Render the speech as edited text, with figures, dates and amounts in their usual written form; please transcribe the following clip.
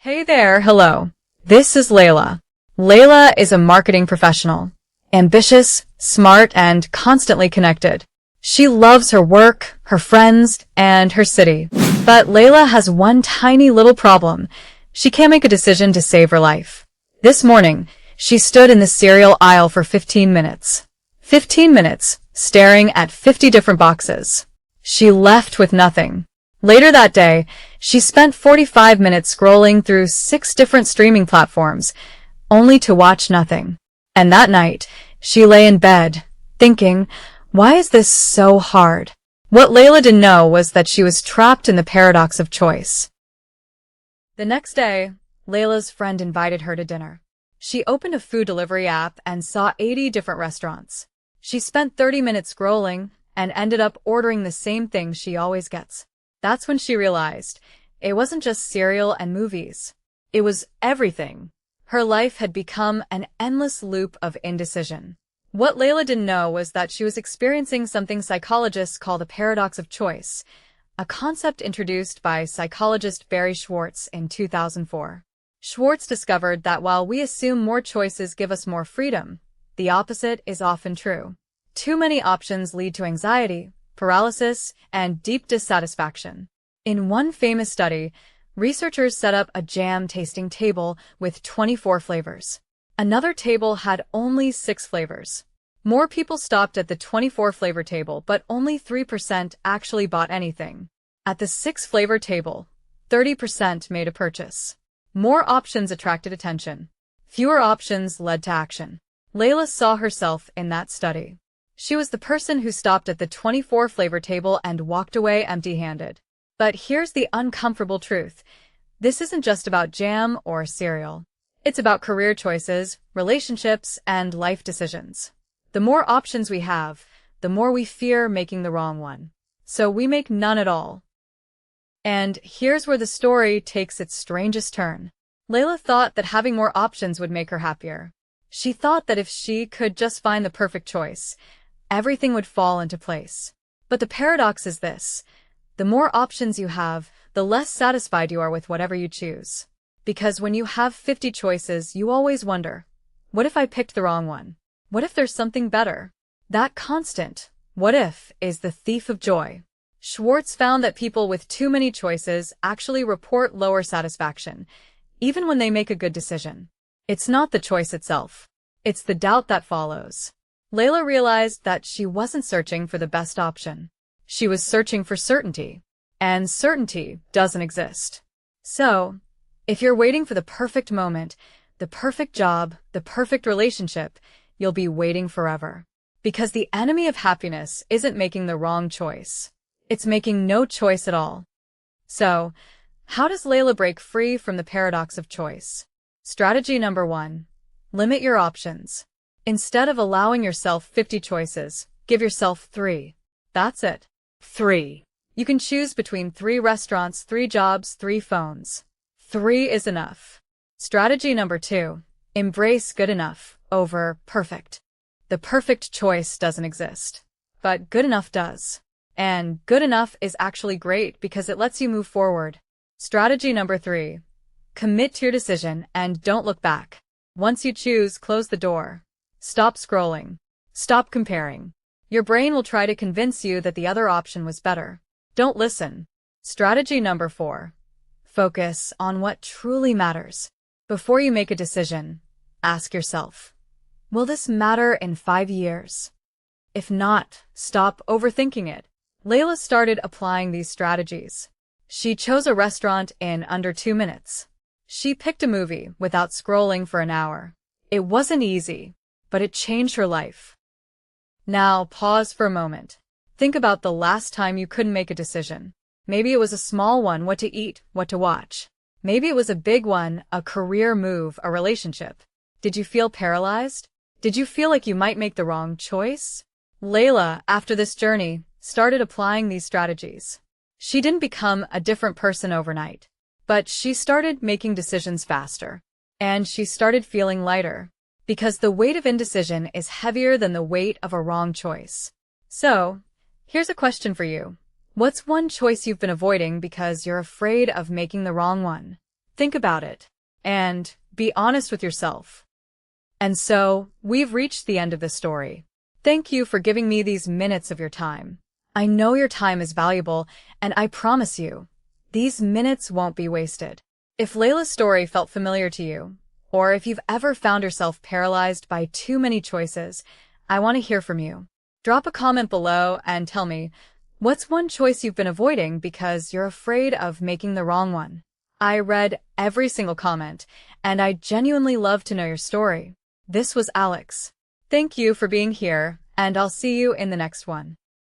Hey there, hello. This is Layla. Layla is a marketing professional. Ambitious, smart, and constantly connected. She loves her work, her friends, and her city. But Layla has one tiny little problem. She can't make a decision to save her life. This morning, she stood in the cereal aisle for 15 minutes. 15 minutes, staring at 50 different boxes. She left with nothing. Later that day, she spent 45 minutes scrolling through 6 different streaming platforms, only to watch nothing. And that night, she lay in bed, thinking, why is this so hard? What Layla didn't know was that she was trapped in the paradox of choice. The next day, Layla's friend invited her to dinner. She opened a food delivery app and saw 80 different restaurants. She spent 30 minutes scrolling and ended up ordering the same thing she always gets. That's when she realized it wasn't just cereal and movies. It was everything. Her life had become an endless loop of indecision. What Layla didn't know was that she was experiencing something psychologists call the paradox of choice, a concept introduced by psychologist Barry Schwartz in 2004. Schwartz discovered that while we assume more choices give us more freedom, the opposite is often true. Too many options lead to anxiety, paralysis, and deep dissatisfaction. In one famous study, researchers set up a jam-tasting table with 24 flavors. Another table had only 6 flavors. More people stopped at the 24-flavor table, but only 3% actually bought anything. At the 6-flavor table, 30% made a purchase. More options attracted attention. Fewer options led to action. Layla saw herself in that study. She was the person who stopped at the 24-flavor table and walked away empty-handed. But here's the uncomfortable truth. This isn't just about jam or cereal. It's about career choices, relationships, and life decisions. The more options we have, the more we fear making the wrong one. So we make none at all. And here's where the story takes its strangest turn. Layla thought that having more options would make her happier. She thought that if she could just find the perfect choice, everything would fall into place. But the paradox is this. The more options you have, the less satisfied you are with whatever you choose. Because when you have 50 choices, you always wonder, what if I picked the wrong one? What if there's something better? That constant, what if, is the thief of joy. Schwartz found that people with too many choices actually report lower satisfaction, even when they make a good decision. It's not the choice itself. It's the doubt that follows. Layla realized that she wasn't searching for the best option. She was searching for certainty. And certainty doesn't exist. So, if you're waiting for the perfect moment, the perfect job, the perfect relationship, you'll be waiting forever. Because the enemy of happiness isn't making the wrong choice. It's making no choice at all. So, how does Layla break free from the paradox of choice? Strategy number 1. Limit your options. Instead of allowing yourself 50 choices, give yourself 3. That's it. 3. You can choose between 3 restaurants, 3 jobs, 3 phones. 3 is enough. Strategy number 2. Embrace good enough over perfect. The perfect choice doesn't exist, but good enough does. And good enough is actually great because it lets you move forward. Strategy number 3. Commit to your decision and don't look back. Once you choose, close the door. Stop scrolling. Stop comparing. Your brain will try to convince you that the other option was better. Don't listen. Strategy number 4. Focus on what truly matters. Before you make a decision, ask yourself, will this matter in 5 years? If not, stop overthinking it. Layla started applying these strategies. She chose a restaurant in under 2 minutes. She picked a movie without scrolling for an hour. It wasn't easy, but it changed her life. Now, pause for a moment. Think about the last time you couldn't make a decision. Maybe it was a small one, what to eat, what to watch. Maybe it was a big one, a career move, a relationship. Did you feel paralyzed? Did you feel like you might make the wrong choice? Layla, after this journey, started applying these strategies. She didn't become a different person overnight, but she started making decisions faster. And she started feeling lighter. Because the weight of indecision is heavier than the weight of a wrong choice. So, here's a question for you. What's one choice you've been avoiding because you're afraid of making the wrong one? Think about it. And be honest with yourself. And so, we've reached the end of the story. Thank you for giving me these minutes of your time. I know your time is valuable, and I promise you, these minutes won't be wasted. If Layla's story felt familiar to you, or if you've ever found yourself paralyzed by too many choices, I want to hear from you. Drop a comment below and tell me, what's one choice you've been avoiding because you're afraid of making the wrong one? I read every single comment, and I genuinely love to know your story. This was Alex. Thank you for being here, and I'll see you in the next one.